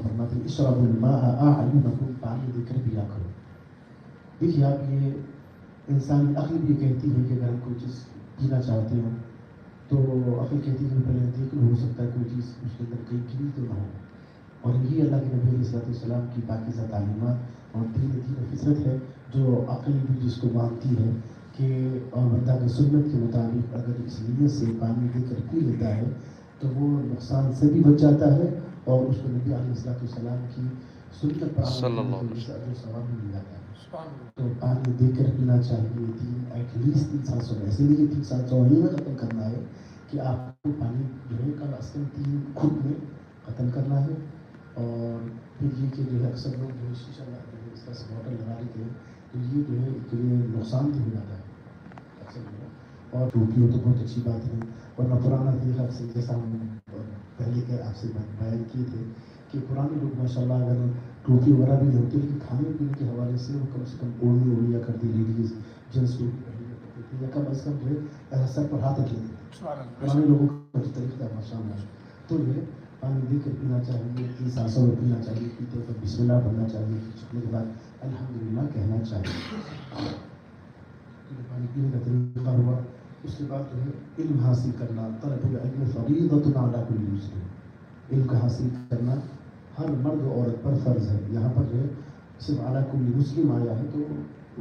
فرماتے ہیں اشربوا الماء اعینکم، پانی دے کر پیا کرو. دیکھیے آپ، یہ انسان عقل بھی کہتی ہے کہ اگر ہم کوئی چیز پینا چاہتے ہوں تو عقل کہتی ہے کہ پہلے دیکھ لو، ہو سکتا ہے کوئی چیز اس کے اندر کہیں گری تو نہ ہو. اور یہ اللہ کے نبی علیہ السلام کی پاکیزہ تعلیمات اور دین فطرت ہے جو عقل بھی جس کو مانتی ہے کہ اور بندہ کی سنت کے مطابق اگر اس نیت سے پانی دے کر پی لیتا ہے تو وہ نقصان سے بھی بچ جاتا ہے اور اس کو نبی علیہ السلام کی سنت پر عمل کرنے کی وجہ سے اجر و ثواب بھی مل جاتا ہے. تو پانی دے کر پینا چاہیے. ایٹ لیسٹ 300 میں، ایسے نہیں کہ 300 ہی میں ختم کرنا ہے کہ آپ کو پانی جو ہے کم از کم 3 خود میں ختم کرنا ہے. اور پھر یہ کہ جو ہے اکثر لوگ جو ہے شیشہ جو ہے اس طرح سے بوٹل لگا لیتے ہیں تو یہ جو ہے اس کے لیے نقصان بھی ہو جاتا ہے اکثر لوگ. اور ٹوپی ہو تو بہت اچھی بات ہے. ورنہ پرانا طریقہ سے جیسا ہم پہلے کے آپ سے بیان کیے تھے کہ پرانے لوگ ماشاء اللہ اگر ٹوپی وغیرہ بھی ہوتی لیکن کھانے پینے کے حوالے سے وہ کم سے کم اوڑھنی یا کرتی لیڈیز جینس ٹوپی پہنی کرتے تھے یا کم از کم جو ہے سر پر ہاتھ رکھ لیتے تھے. پرانے لوگوں کا جو طریقہ تھا ماشاء اللہ. تو یہ پانی دے کر پینا چاہیے، 3 سانسوں میں پینا چاہیے، پیتے وقت بسم اللہ پڑھنا چاہیے، چھکنے کے بعد الحمدللہ کہنا چاہیے. پانی پینے کا طریقہ ہوا. اس کے بعد جو ہے علم حاصل کرنا، طلب العلم فریضۃ علی کل مسلم. علم کا حاصل کرنا ہر مرد و عورت پر فرض ہے. یہاں پر جو ہے صرف علی کل مسلم آیا ہے تو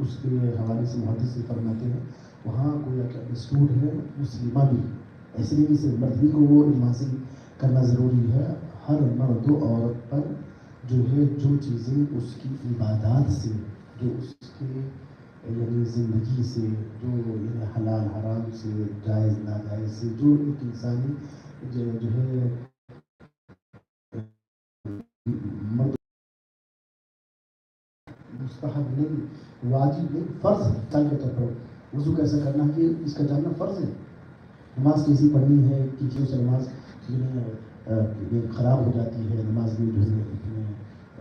اس کے حوالے سے محدث سے فرماتے ہیں وہاں کوئی انسٹیٹیوٹ ہے مسلمہ بھی، ایسے نہیں کہ صرف مرد ہی کو وہ علم حاصل کرنا ضروری ہے. ہر مرد و عورت پر جو ہے جو چیزیں اس کی عبادات سے، جو اس کے یعنی زندگی سے، جو یعنی حلال حرام سے، جائز ناجائز سے، جو ایک انسانی جو ہے مرد مستحب نہیں، واجب نہیں، فرض ہے. مثال کے طور پر وضو کیسے کرنا ہے یہ اس کا جاننا فرض ہے. نماز کیسی پڑھنی ہے کہ چیزوں سے نماز یہ خراب ہو جاتی ہے. نماز میں جو ہے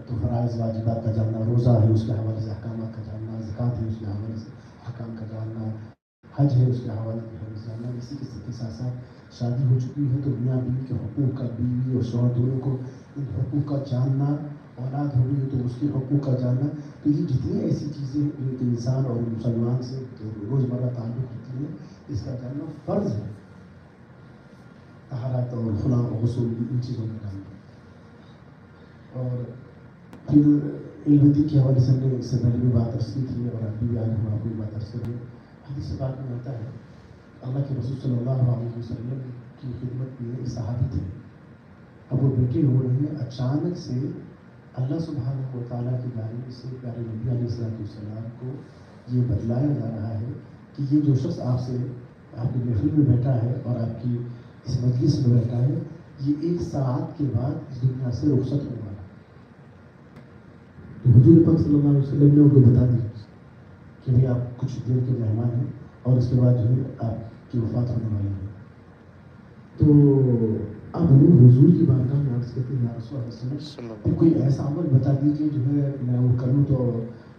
تو فرائض واجبات کا جاننا، روزہ ہے اس کے حوالے سے احکامات کا جاننا، زکوٰۃ ہے اس کے حوالے سے احکام کا جاننا، حج ہے اس کے حوالے سے جاننا. اسی کے ساتھ ساتھ شادی ہو چکی ہے تو میاں بیوی کے حقوق کا، بیوی اور شوہر دونوں کو ان حقوق کا جاننا، اولاد ہو گئی ہے تو اس کے حقوق کا جاننا. تو یہ جتنی ایسی چیزیں ایک انسان اور مسلمان سے روزمرہ تعلق ہوتی ہیں اس کا جاننا فرض ہے. طہارت اور خلا و غسل ان چیزوں کا جاننا. اور پھر علم دین کے حوالے سے ہم نے اس سے پہلے بھی بات عرض کی تھی اور ابھی بھی آج ہم آپ کو بات عرض کریں. حدیث سے بات میں آتا ہے اللہ کے رسول صلی اللہ علیہ وسلم کی خدمت میں ایک صحابی تھے. اب وہ بیٹھے ہو رہے ہیں، اچانک سے اللہ سبحانہ و تعالیٰ کی جانب سے پیارے نبی علیہ السلام کو یہ بتلایا جا رہا ہے کہ یہ جو شخص آپ سے آپ کی محفل میں بیٹھا ہے اور آپ کی اس مجلس میں بیٹھا ہے یہ 1 ساعت کے بعد اس دنیا سے رخصت ہونے والا ہے. تو حضور پاک صلی اللہ علیہ وسلم نے ان کو بتا دیا کہ بھائی آپ کچھ دیر کے مہمان ہیں اور اس کے بعد جو ہے آپ کی وفات ہونے والی ہے. تو اب وہ حضور کی بارگاہ میں عرض کرتے ہیں یا رسول اللہ صلی اللہ علیہ وسلم کوئی ایسا عمل بتا دیجیے جو ہے میں وہ کروں تو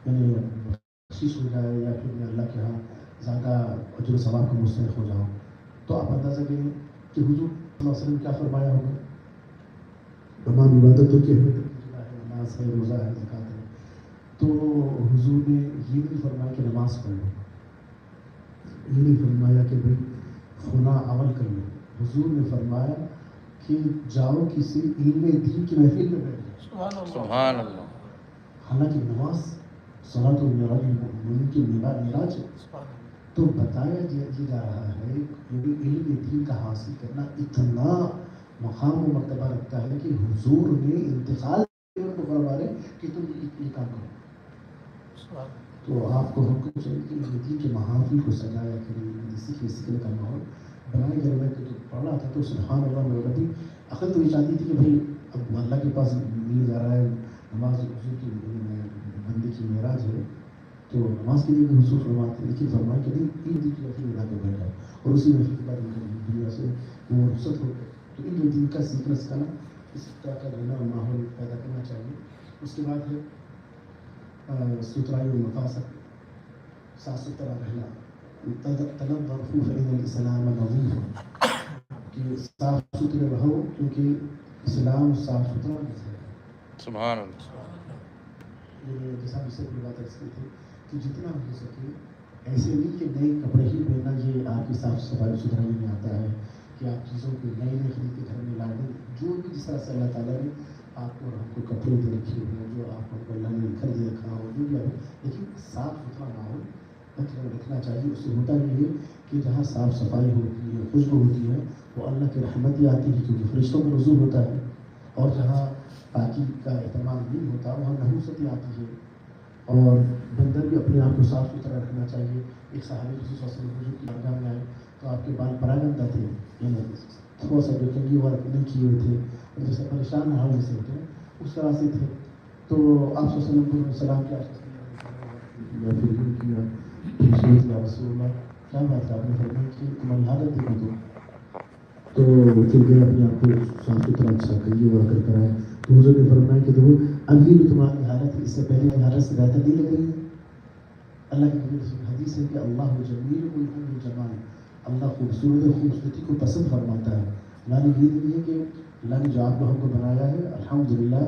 یعنی بخشش ہو جائے یا پھر میں اللہ کے ہاں زیادہ اجر و ثواب کا مستحق ہو جاؤں. تو آپ اندازہ کریں کہ حضور صلی اللہ علیہ وسلم کیا فرمایا ہوگا. تمام عبادتوں کے نماز ہے، روزہ ہے، زکوٰۃ ہے. تو حضور نے یہ نہیں فرمایا کہ نماز پڑھ لو، یہ نہیں فرمایا کہ بھائی فلاں عمل کر لو. حضور نے فرمایا کہ جاؤ کسی علم دین کی محفل میں بیٹھ جاؤ. سبحان اللہ. حالانکہ نماز صلاۃ المؤمن کی معراج ہے. تو بتایا جا رہا ہے کہ علم دین کا حاصل کرنا اتنا مقام و مرتبہ رکھتا ہے کہ حضور نے انتقال کو فرما رہے کہ تم یہ کام کرو. تو آپ کو حکم چاہیے کہ علم دین کے محافل کو سجایا کریں، اسی کے کا ماحول بنائے گئے. میں تو پڑھ رہا تھا تو سبحان اللہ میں ربی عقل تو یہ چاہتی تھی کہ بھائی اب اللہ کے پاس مل جا رہا ہے نماز حضور کی بندے کی معراج ہے تو نماز کے لیے بھی حضور فرماتے ہیں لیکن فرمائے کہ نہیں علم دین کی محفل میں جا کے بیٹھ جاؤ اور اسی محفل کے بعد دنیا سے وہ رخصت ہو گئے. تو علم دین کا سیکھنا سکھانا اس طرح کا رہنا اور ماحول پیدا کرنا چاہیے. اس کے بعد ہے ستھرائی و نفاست، صاف ستھرا رہنا. تنظفوا فإن الإسلام نظیف، کہ صاف ستھرے رہو کیونکہ اسلام صاف ستھرا ہے. سبحان اللہ. جیسا ہم اس سے کوئی بات عرض کی تھی کہ جتنا ہو سکے ایسے نہیں کہ نئے کپڑے ہی پہننا یہ آپ کی صاف صفائی ستھرائی میں آتا ہے کہ آپ چیزوں کو نئے نئے خرید کے گھر میں لا دیں. جو بھی جس طرح سے اللہ تعالیٰ نے آپ کو اور ہم کو کپڑے دے رکھے ہوں, جو آپ کو اللہ نے گھر دے رکھا ہو, جو بھی آپ, لیکن صاف ستھرا ماحول رکھنا چاہیے. اس سے ہوتا یہ ہے کہ جہاں صاف صفائی ہوتی ہے, خوشبو ہوتی ہے, وہ اللہ کی رحمت ہی آتی ہے کیونکہ فرشتوں کا نزول ہوتا ہے. اور جہاں پاکی کا اہتمام نہیں ہوتا وہاں نحوستی آتی ہے. اور بندر بھی اپنے آپ کو صاف ستھرا رکھنا چاہیے. ایک صحابی رسول صلی اللہ علیہ وسلم کی بارگاہ میں آئے تو آپ کے بال پراگندہ تھے, یعنی تھوڑا سا جو کنگھی ورک نہیں کیے ہوئے تھے, اور جیسے پریشان نہ ہونے سے ہوتے ہیں اس طرح سے تھے. تو آپ صلی اللہ علیہ وسلم کو سلام کیا, پھر یوں کیا, یا رسول اللہ کیا بات ہے, آپ نے فرمایا کہ تمہاری حالت دیکھو تو پھر گئے اپنے آپ کو صاف ستھرا اچھا کریے اور کر کرائے. تو حضور نے فرمایا کہ دیکھو اب یہ جو تمہاری حالت ہے اس سے پہلے کی حالت سے بہتر نہیں لگ رہی ہے. اللہ کی حدیث ہے کہ اللہ جمیل کو یحب الجمال, اللہ خوبصورتی کو پسند فرماتا ہے. اللہ نے یہ نہیں ہے کہ اللہ نے جو آپ لوگوں کو بنایا ہے الحمدللہ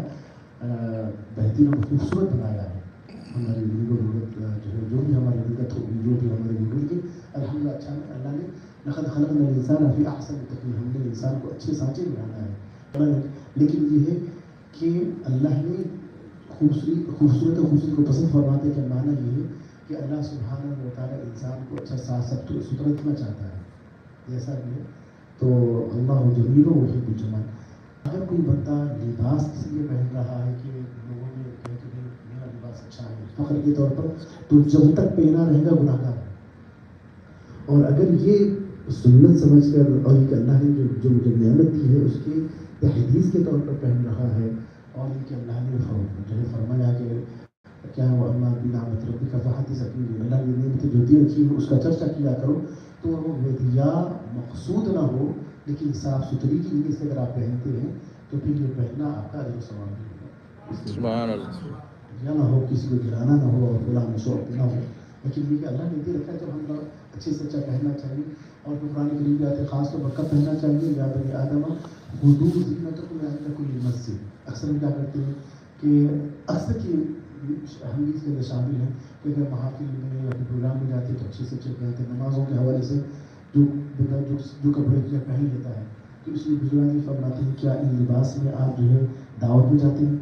بہترین اور خوبصورت بنایا ہے. ہماری ضرورت جو ہے, جو بھی ہماری ضرورت ہوگی, جو بھی ہماری ضرورت ہے الحمدللہ اچھا ہے. اللہ نے لقد خلقنا الانسان فی احسن تقویم, ہم نے انسان کو اچھے سانچے میں بنایا ہے. لیکن یہ ہے کہ اللہ نے خوبصورت کو پسند فرماتے کا معنی یہ ہے کہ اللہ سبحانہ و تعالیٰ انسان کو اچھا صاف ستھرا رکھنا چاہتا ہے. جیسا بھی ہے تو اللہ جمیل و یحب الجمال. اگر کوئی بندہ لباس اس لیے پہن رہا ہے کہ لوگوں نے کہے کہ میرا لباس اچھا ہے فخر کے طور پر, تو جب تک پہنا رہے گا گناہ گار ہے. اور اگر یہ سنت سمجھ کر اور یہ کہ اللہ نے جو نعمت دی ہے اس کے تحدیث کے طور پر پہن رہا ہے, اور یہ کہ اللہ نے جو ہے فرمایا کہ کیا وہ اما بنعمت ربک فحدث, اللہ نے نعمتیں جو دی رکھی ہیں اس کا چرچا کیا کرو. تو وہ ہدیہ مقصود نہ ہو لیکن صاف ستھری کی نیت سے اگر آپ پہنتے ہیں تو پھر یہ پہننا آپ کا اجر و ثواب بھی ہوگا. سبحان اللہ. یا نہ ہو کسی کو گرانا نہ ہو اور غلام شوق نہ ہو, لیکن یہ کہ اللہ نے دے رکھا ہے. جب ہم لوگ اچھے سے اچھا پہننا چاہیے, اور قرآن کریم میں آتے خاص طور پر کب پہننا چاہیے, یا بنی آدم خذوا زینتکم عند کل مسجد. اکثر ہم کیا کرتے ہیں کہ اکثر کی ہم اس کے شامل ہیں کہ اگر محافل میں یا پروگرام میں جاتے ہیں تو اچھے سے اچھے پہنتے ہیں. نمازوں کے حوالے سے جو کپڑے پہن لیتا ہے, تو اس لیے بزرگان یہ فرماتے ہیں کیا ان لباس میں آپ جو ہے دعوت میں جاتے ہیں.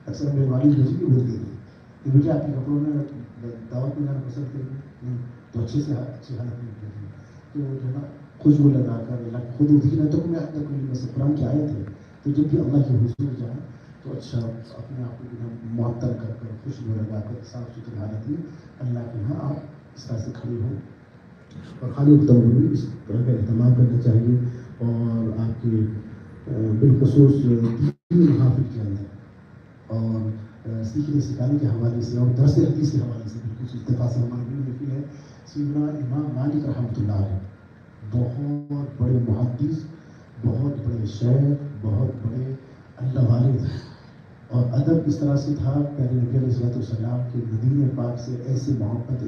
اکثر میرے والد مجھے بھی بولتے ہیں کہ بیٹے آپ کے کپڑوں میں دعوت میں جانا پسند کریں نہیں تو اچھی حالت میں پہنتے ہیں. تو جو ہے نا خوشبو لگا کر خود زینتکم عند کل مسجد, قرآن کی آیت ہے. تو جب بھی اللہ کے حضور جائیں تو اچھا اپنے آپ کو معطر کر کر خوشبو لگا کر صاف ستھری حالت میں اللہ کے یہاں آپ اس طرح سے کھڑے ہوں. اور خالی وقتوں میں بھی اس طرح کا اہتمام کرنا چاہیے. اور آپ کے بالخصوص دینی محافل کے اندر اور سیکھنے سکھانے کے حوالے سے اور درس حدیث کے حوالے سے بالخصوص اتفاق سے ہمارے بھی نفل ہے. سیدنا امام مالک رحمۃ اللہ علیہ بہت بڑے محدث, بہت بڑے شیخ, بہت بڑے اللہ والے تھے. اور ادب اس طرح سے تھا پیارے نبی علیہ السلام کے مدینے پاک سے ایسی محبت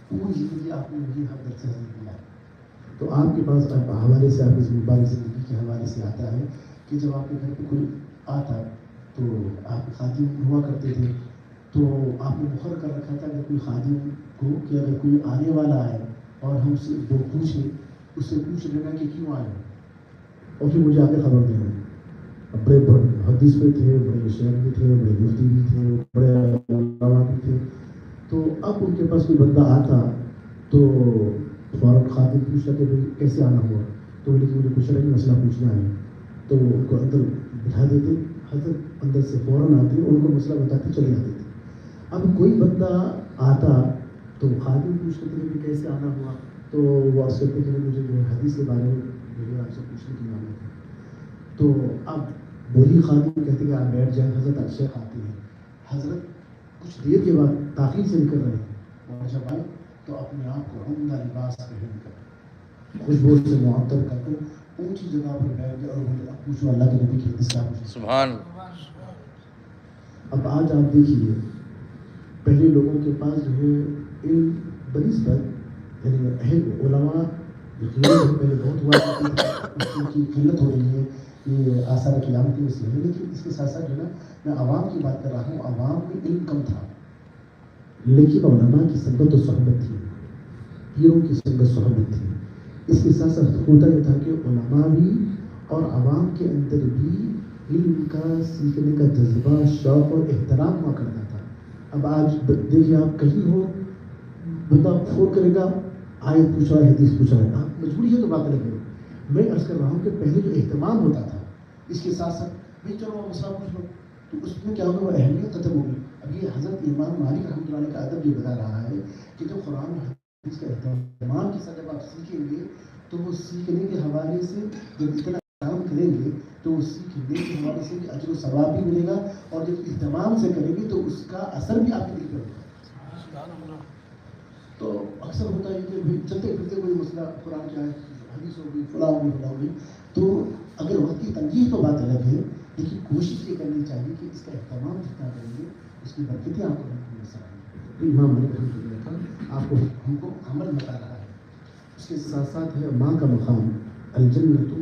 پوری زندگی آپ نے وہی حق در سے دیا. تو آپ کے پاس حوالے سے آپ کی مبارک زندگی کے حوالے سے آتا ہے کہ جب آپ کے گھر پہ کوئی آتا تو آپ خادم ہوا کرتے تھے, تو آپ نے مقرر کر رکھا تھا کہ کوئی خادم کو کہ اگر کوئی آنے والا ہے اور ہم سے وہ پوچھے, اس سے پوچھ لینا کہ کیوں آئے, اور پھر مجھے آگے خبر دینا. بڑے حدیث بھی تھے, بڑے شہر بھی تھے, بڑے مفتی بھی تھے, بڑے علماء بھی تھے. تو اب ان کے پاس کوئی بندہ آتا تو فوراً خادم پوچھتا کہ بھائی کیسے آنا ہوا, تو لیکن مجھے کچھ نہیں مسئلہ پوچھنا ہے, تو ان کو اندر بٹھا دیتے. حضرت اندر سے فوراً آتے, ان کو مسئلہ بتاتے چلے جاتے تھے. اب کوئی بندہ آتا تو خادم پوچھتے تھے کہ کیسے آنا ہوا, تو وہ عرض کرتے کہ مجھے جو ہے حدیث کے بارے میں جو ہے آپ سے پوچھنے کی ضرورت ہے. تو اب وہی خادم کہتے کہ آپ بیٹھ جائیں, حضرت الشیخ آتے ہیں. حضرت کچھ دیر کے بعد تاخیر سے نکل رہے ہیں, اور جب آئے تو اپنے آپ کو عمدہ لباس پہن کر خوشبو سے معطر کر کر اونچی جگہ پر بیٹھ گئے اور بولے اب پوچھو اللہ کے نبی کی حدیث کیا پوچھیں. سبحان. اب آج آپ دیکھیے پہلے لوگوں کے پاس جو ہے علم بنسبت یعنی اہل علماء پہلے بہت ہوا کرتے تھے, اس کی قلت ہو رہی ہے یہ آثار قیامتی میں سے ہے. لیکن اس کے ساتھ ساتھ جو ہے نا میں عوام کی بات کر رہا ہوں. عوام میں علم کم تھا لیکن علماء کی سنگت و صحبت تھی, پیروں کی سنگت صحبت تھی. اس کے ساتھ ساتھ ہوتا یہ تھا کہ علماء بھی اور عوام کے اندر بھی علم کا سیکھنے کا جذبہ, شوق اور احترام ہوا کرتا تھا. اب آج دیکھیے آپ کہیں ہو بندہ فون کرے گا, آیت پوچھ رہا ہے, حدیث پوچھ رہا ہے, آپ مجبوری ہے تو بات لگے. میں عرض کر رہا ہوں کہ پہلے جو اہتمام ہوتا تھا اس کے ساتھ ساتھ بھائی چلو مسئلہ پوچھ لو, تو اس میں کیا ہوگا, وہ اہمیت ختم ہوگی. اب یہ حضرت امام مالک رحمۃ اللہ علیہ کا ادب یہ بتا رہا ہے کہ جب قرآن حدیث کا اہتمام کے ساتھ جب آپ سیکھیں گے تو وہ سیکھنے کے حوالے سے جب اتنا کام کریں گے تو وہ سیکھنے کے حوالے سے اجر و ثواب بھی ملے گا, اور جب اہتمام سے کریں گے تو اس کا اثر بھی آپ کے دل پہ ہوگا. تو اکثر ہوتا ہے کہ چلتے پھرتے کوئی مسئلہ قرآن کیا ہے, حدیث ہوگی, فلاں ہوگی, تو اگر وقت کی تنگی تو بات الگ ہے, لیکن کوشش یہ کرنی چاہیے کہ اس کا اہتمام جتنا کریں گے اس کی برکتیں آپ کو نظر آئیں گی. امام مالک رحمۃ اللہ کا آپ کو ہم کو عمل بتا رہا ہے. اس کے ساتھ ساتھ ہے ماں کا مقام, الجنت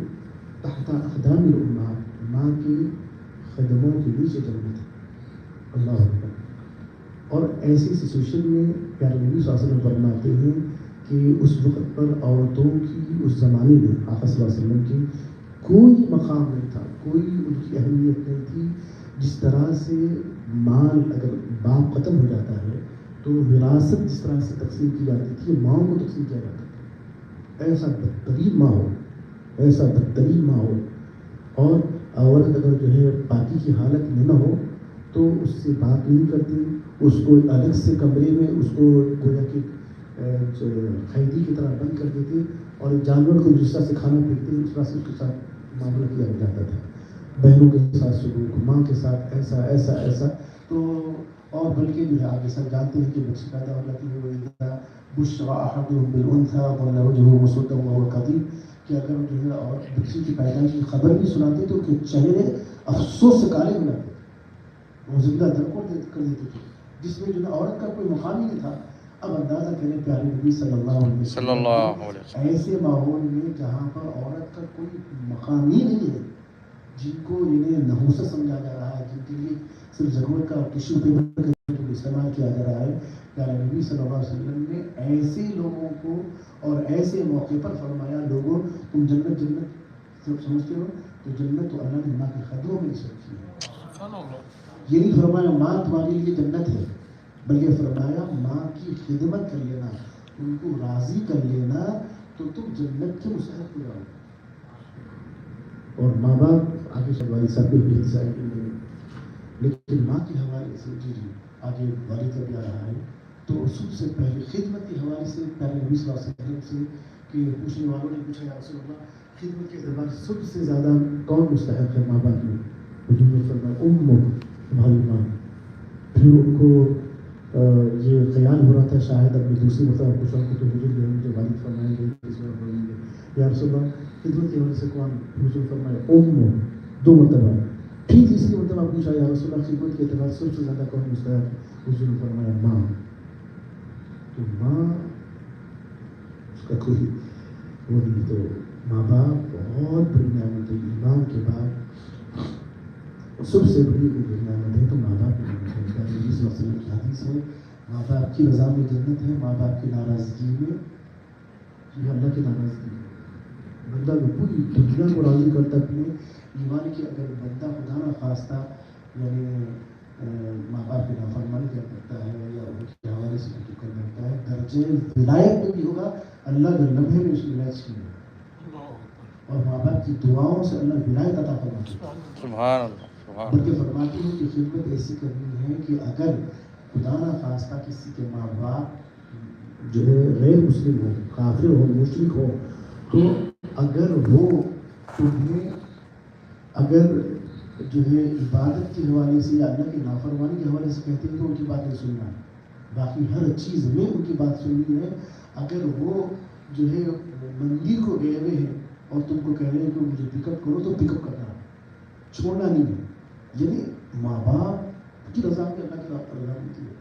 تحت اقدام الامہات, ماں کے قدموں کے نیچے جنت ہے. اللہ اکبر. اور ایسی سچویشن میں پیارے نبی صلی اللہ علیہ وسلم فرماتے ہیں کہ اس وقت پر عورتوں کی اس زمانے میں آقا صلی اللہ علیہ وسلم کی کوئی مقام نہیں تھا, کوئی ان کی اہمیت نہیں تھی. جس طرح سے مال اگر باپ ختم ہو جاتا ہے تو وراثت جس طرح سے تقسیم کی جاتی تھی ماؤں کو تقسیم کیا جاتا تھا. ایسا بدترین ماحول, ایسا بدترین ماحول. اور عورت اگر جو ہے پاکی کی حالت میں نہ ہو تو اس سے بات نہیں کرتی, اس کو الگ سے کمرے میں اس کو گویا کہ قیدی کی طرح بند کر دیتے, اور جانور کو جس طرح سے کھانا پھینکتے اس طرح سے اس کے ساتھ معاملہ کیا جاتا تھا. بہنوں کے ساتھ سلوک, ماں کے ساتھ ایسا ایسا ایسا. تو اور بلکہ جو ہے آپ یہ سب جانتے ہیں کہ بچی پیدا ہو جاتی ہے, وہ بشرا احدهم بالانثى ظل وجهه مسودا وهو كظيم, کہ اگر جو ہے اور بچی کی پیدائش کی خبر بھی سناتے تو کہ چہرے افسوس سے کالے ہو جاتے, وہ زندہ درکور کر دیتے تھے, جس میں جو ہے عورت کا کوئی مقام ہی نہیں تھا. اب اندازہ کریں پیارے نبی صلی اللہ علیہ وسلم ایسے ماحول میں جہاں پر عورت کا کوئی مقام ہی نہیں ہے, جن کو انہیں نحوست سمجھا جا رہا ہے, جن کے لیے صرف ضرورت کا ٹیشو پیپر کا استعمال کیا جا رہا ہے, پیارے نبی صلی اللہ علیہ وسلم نے ایسے لوگوں کو اور ایسے موقع پر فرمایا, لوگوں تم جنت جنت سمجھتے ہو تو جنت تو اللہ نے ماں کے قدموں میں رکھی ہے. یہ نہیں فرمایا ماں تمہارے لیے جنت ہے, بلکہ فرمایا ماں کی خدمت کر لینا, ان کو راضی کر لینا تو تم جنت کے مستحق ہو جاؤ. اور ماں باپ آگے سے والد صاحب بھی انتظار کے لیے, لیکن ماں کے حوالے سے جی آگے والد کا بھی آ رہا ہے, تو سب سے پہلے خدمت کے حوالے سے پیارے نبی صلی اللہ علیہ وسلم سے کہ پوچھنے والوں نے پوچھا, یا رسول اللہ خدمت کے اعتبار سے سب سے زیادہ کون مستحق ہے ماں باپ میں؟ حضور نے فرمایا امک, تمہاری ماں. پھر ان کو یہ خیال ہو رہا تھا شاید اپنی دوسری مرتبہ پوچھا کو تو حضور جو ہے مجھے والد فرمائیں گے, اس میں فرمائیں گے یا رسول اللہ خدمت کے حوالے سے کون؟ حضور فرمایا ام, 2 مرتبہ. پھر تیسری مرتبہ پوچھا یا رسول اللہ خدمت کے اعتبار سے سب سے زیادہ کون مستحق ہے؟ حضور نے فرمایا ماں. تو ماں اس کا کوئی وہ نہیں. تو ماں باپ بہت بڑی نعمت ہے, ایمان کے بعد سب سے بڑی نعمت ہے تو ماں باپ کی نعمت ہے. نبی صلی اللہ علیہ وسلم کی حدیث ہے, ماں باپ کی رضا میں جنت ہے, ماں باپ کی ناراضگی میں یہ اللہ کی ناراضگی ہے. بندہ پوری دنیا کو راضی کرتا اپنے ایمان کی, اگر بندہ خدا نہ خواستہ یعنی ماں باپ کی نافرمانی کیا کرتا ہے یا ان کے حوالے سے کچھ کر کرتا ہے, درجے ولایت میں بھی ہوگا, اللہ کے لمحے میں اس کی ولایت کی ہے, اور ماں باپ کی دعاؤں سے اللہ ولایت عطا فرماتے ہیں. سبحان اللہ. بلکہ فرماتے ہیں کہ خدمت ایسی کرنی ہے کہ اگر خدا نہ خواستہ کسی کے ماں باپ جو ہے غیر مسلم ہو, کافر ہو, مشرک ہو, تو اگر وہ تمہیں اگر جو ہے عبادت کے حوالے سے یا اللہ کی نافرمانی کے حوالے سے کہتے ہیں تو ان کی بات نہیں سننا, باقی ہر چیز میں ان کی بات سننی ہے. اگر وہ جو ہے مندر کو گئے ہوئے ہیں اور تم کو کہہ رہے ہیں کہ مجھے پک اپ کرو تو پک اپ کرنا, چھوڑنا نہیں ہے. یعنی ماں باپ کی رضا میں اللہ کی رضا ملتی ہے.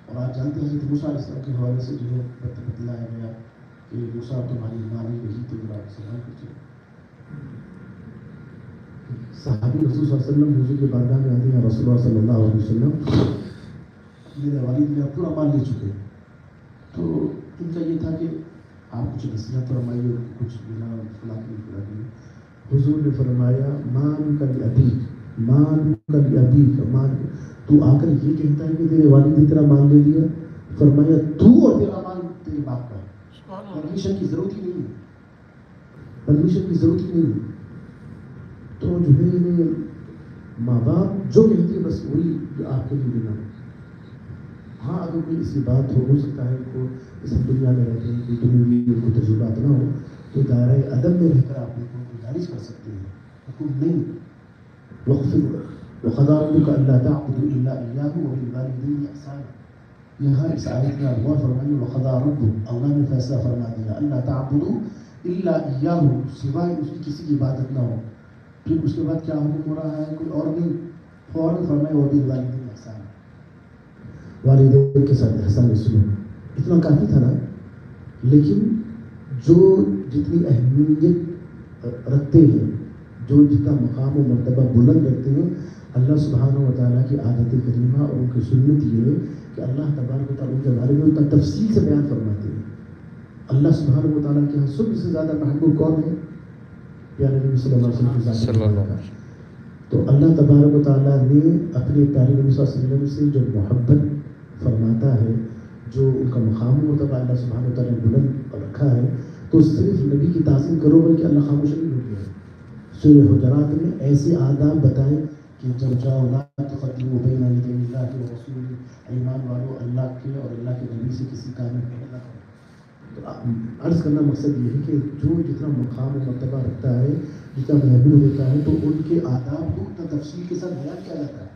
اور آپ جانتے ہیں کہ موسیٰ علیہ السلام کے حوالے سے جو ہے بتلایا گیا کہ موسیٰ تمہاری ماں نے یہی تو میرا سوال کر چکے. صحابی رسول صلی اللہ علیہ وسلم حضور کے بارگاہ میں آتے ہیں، رسول اللہ صلی اللہ علیہ وسلم میرے والد میرا پورا مال لے چکے، تو ان کا یہ تھا کہ آپ کچھ نصیحت فرمائیے، کچھ بنا فلاں کی حضور نے فرمایا مان کا ابیک، مان کا ابیک، مان تو آ کر یہ کہتا ہے کہ تیرے والد نے تیرا مال لے لیا، فرمایا تو اور تیرا مال تیرے باپ کا، پرمیشن کی ضرورت ہی نہیں ہے، پرمیشن کی ضرورت ہی نہیں ہے. تو جو ہے ماں باپ جو کہتے ہیں بس وہی آپ کے لیے دینا. ہاں اگر کوئی اسی بات ہو سکتا ہے کو اس دنیا میں رہتے ہیں کہ دنیا کو تجربات نہ ہو تو دائرۂ ادب میں رہ کر آپ لوگوں کو گزارش کر سکتے ہیں، حکم نہیں. وقضى ربك ألا تعبدوا إلا إياه وبالوالدين إحسانا. یہاں اس آیت میں غور فرمائیے وقضى ربك، اللہ نے فیصلہ فرما دیا ألا تعبدوا إلا إياه، سوائے اس کی کسی کی عبادت نہ ہو. پھر اس کے بعد کیا حکم ہو رہا ہے؟ کوئی اور نہیں، فوراً فرمائے وبالوالدین احسانا، والدین کے ساتھ احسان سلوک. اتنا کافی تھا نا. لیکن جو جتنی اہمیت رکھتے ہیں، جو جتنا مقام و مرتبہ بلند رکھتے ہیں، اللہ سبحانہ و تعالیٰ کی عادت کریمہ اور ان کی سنت یہ ہے کہ اللہ تبارک و تعالیٰ کے بارے میں اتنا تفصیل سے بیان فرماتے ہیں. اللہ سبحانہ و تعالیٰ کے یہاں سب سے زیادہ محبوب کون ہے؟ پیارے نبی صلی اللہ علیہ وسلم کی ذات. تو اللہ تبارک و تعالیٰ نے اپنے پیارے نبی صلی اللہ علیہ وسلم سے جو محبت فرماتا ہے، جو ان کا مقام و مرتبہ اللہ سبحانہ و تعالیٰ نے بلند رکھا ہے، تو صرف نبی کی تعظیم کرو بلکہ اللہ خاموش نہیں ہو گیا. سورہ حجرات میں ایسے آداب بتائیں کہ جب جاؤ لا تقدموا بین یدی اللہ ورسولہ، ایمان والو اللہ کے اور اللہ کے نبی سے کسی کام میں پہلے نہ کرو. تو عرض کرنا مقصد یہ ہے کہ جو جتنا مقام و مرتبہ رکھتا ہے، جتنا محبوب ہوتا ہے، تو ان کے آداب کو اتنا تفصیل کے ساتھ بیان کیا جاتا ہے.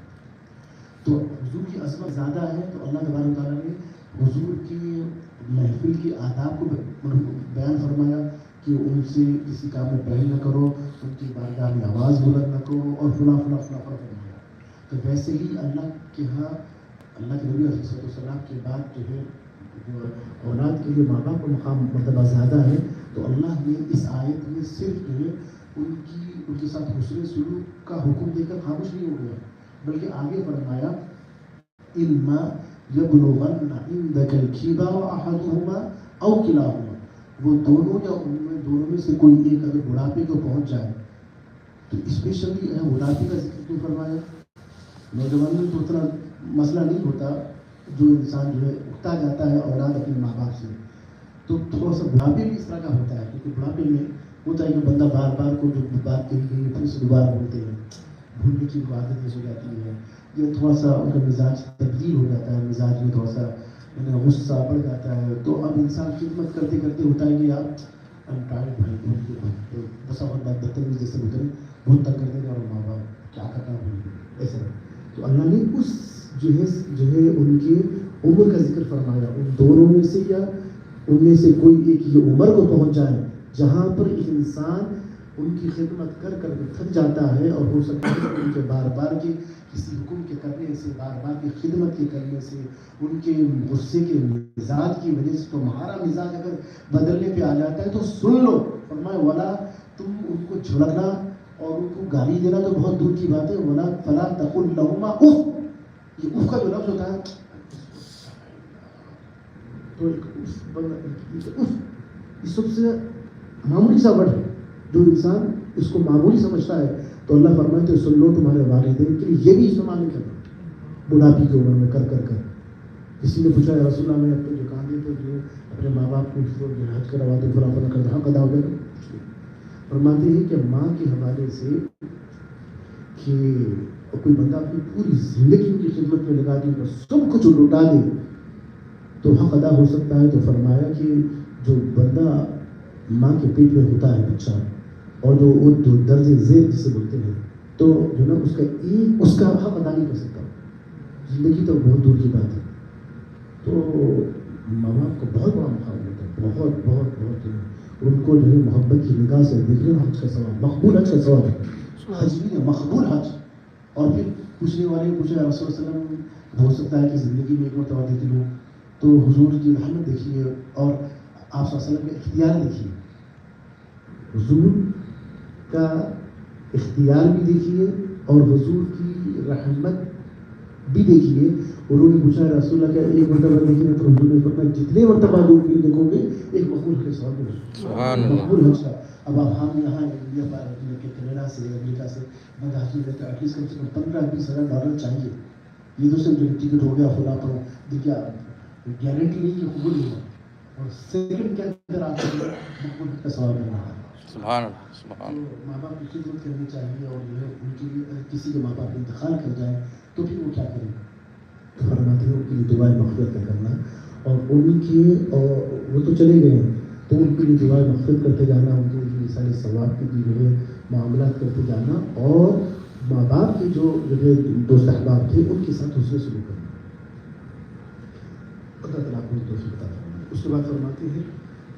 تو حضور کی عظمت زیادہ ہے تو اللہ تبارک تعالیٰ نے حضور کی محفل کے آداب کو بیان فرمایا کہ ان سے کسی کام میں پہل نہ کرو، ان کی بارگاہ میں آواز بلند نہ کرو، اور فلاں فلاں فلاں فرمایا. تو ویسے ہی اللہ کے ہاں اللہ کے نبی علیہ السلام کے بعد جو ہے اولاد کے لیے ماں باپ کا مقام مرتبہ زیادہ ہے. تو اللہ نے اس آیت میں صرف جو ہے ان کے ساتھ حسن سلوک کا حکم دے کر خاموش نہیں ہو گیا، بلکہ آگے فرمایا اِمَّا يَبْلُغَنَّ عِندَكَ الْكِبَرَ أَحَدُهُمَا أَوْ كِلَاهُمَا، وہ دونوں یا ان میں دونوں میں سے کوئی ایک اگر بڑھاپے کو پہنچ جائے، تو اسپیشلی بڑھاپے کا ذکر کیوں فرمایا؟ نوجوانی میں تو اتنا مسئلہ نہیں ہوتا، جو انسان جو ہے اٹھتا جاتا ہے اولاد اپنے ماں باپ سے، تو تھوڑا سا بڑھاپے بھی اس طرح کا ہوتا ہے، کیونکہ بڑھاپے میں ہوتا ہے کہ بندہ بار بار کو جو بات کہی گئی پھر سے دوبارہ بولتے ہیں، بھولنے کی عادت ہو جاتی ہے، یا تھوڑا سا ان کا مزاج تبدیل ہو جاتا ہے، مزاج میں تھوڑا سا غصہ بڑھ جاتا ہے. تو اب انسان خدمت کرتے کرتے ہوتا ہے کہ یار ٹائم بھائی بس اور بات بدتمیز جیسے ہوتے ہیں، بہت تنگ کرتے ہیں اور ماں باپ کیا کرنا ہے ایسا. تو اللہ نے اس جو ہے ان کی عمر کا ذکر فرمایا، ان دونوں میں سے یا ان میں سے کوئی ایک یہ عمر کو پہنچ جائے جہاں پر ایک انسان ان کی خدمت کر کر تھک جاتا ہے، اور ہو سکتا ہے ان کے بار بار کے کسی حکم کے کرنے سے، بار بار کی خدمت کے کرنے سے، ان کے غصے کے مزاج کی وجہ سے تمہارا مزاج اگر بدلنے پہ آ جاتا ہے تو سن لو. فرمایا ولا، تم ان کو جھڑکنا اور ان کو گالی دینا تو بہت دور کی بات ہے، ولا فلا تقل لهما اف، یہ اف کا جو لفظ ہوتا ہے تو اس سب سے معمولی سا ورڈ ہے، جو انسان اس کو معمولی سمجھتا ہے تو اللہ فرمائے تو سن لو تمہارے والدین کے لیے یہ بھی استعمال نہیں کرنا بڑھاپی کی عمر میں کر کر کر. کسی نے پوچھا یا رسول اللہ میں اپنے جو کاندھے پہ جو اپنے ماں باپ کو حج کروا دو فلاں فلاں کر دو، حق ادا ہو گیا. فرماتے ہیں کہ ماں کے حوالے سے کہ کوئی بندہ اپنی پوری زندگی کی خدمت میں لگا دے، سب کچھ لوٹا دے تو حق ادا ہو سکتا ہے. تو فرمایا کہ جو بندہ ماں کے پیٹ میں ہوتا ہے بچہ، اور جو وہ درج ذیل جسے بولتے ہیں، تو جو نا اس کا حق ادا نہیں کر سکتا. زندگی تو بہت دور کی بات ہے. تو ماں باپ کو بہت بڑا مقام ہوتا ہے، بہت بہت بہت. ان کو جو ہے محبت کی نگاہ سے دیکھنا حج کا ثواب، مقبول حج کا ثواب ہے. حج بھی ہے مقبول حج. اور پھر پوچھنے والے پوچھا رسول اللہ علیہ وسلم ہو سکتا ہے کہ زندگی میں ایک مرتبہ دیکھ لوں، تو حضور کی رحمت دیکھیے اور آپ صلی اللہ علیہ وسلم کے اختیار دیکھیے. حضور کا اختیار بھی دیکھیے اور حضور کی رحمت بھی دیکھیے. انہوں نے پوچھا رسول اللہ کیا ایک مرتبہ دیکھیے تو حضور نے فرمایا جتنے مرتبہ دور پیر دیکھو گے ایک مقبول کے ثواب میں مقبول حج کا. اب آپ ہم یہاں انڈیا کینیڈا سے امریکہ سے بندہ حاصل کرتے ایٹ لیسٹ کم سے کم $15,000-20,000 چاہیے. یہ تو صرف ٹکٹ ہو گیا خدا پر دیکھیے گارنٹی نہیں کہ قبول نہیں ہو. اور سیکنڈ کے اندر آپ کو مقبول کا ثواب مل رہا ہے. سبحان اللہ سبحان اللہ. ماں باپ کی خدمت کرنی چاہیے اور جو ہے ان کے لیے اگر کسی کے ماں باپ انتقال کر جائے تو پھر وہ کیا کریں. تو فرماتے ہیں ان کے لیے دعائیں مغفرت کا کرنا اور ان کے وہ تو چلے گئے ہیں تو ان کے لیے دعائیں مغفرت کرتے جانا, ان کے لیے سارے ثواب کے جو ہے معاملات کرتے جانا اور ماں باپ کے جو ہے دوست احباب تھے ان کے ساتھ حسن سلوک کرنا. اللہ تعالیٰ کو توفیق عطا فرمائے. اس کے بعد فرماتے ہیں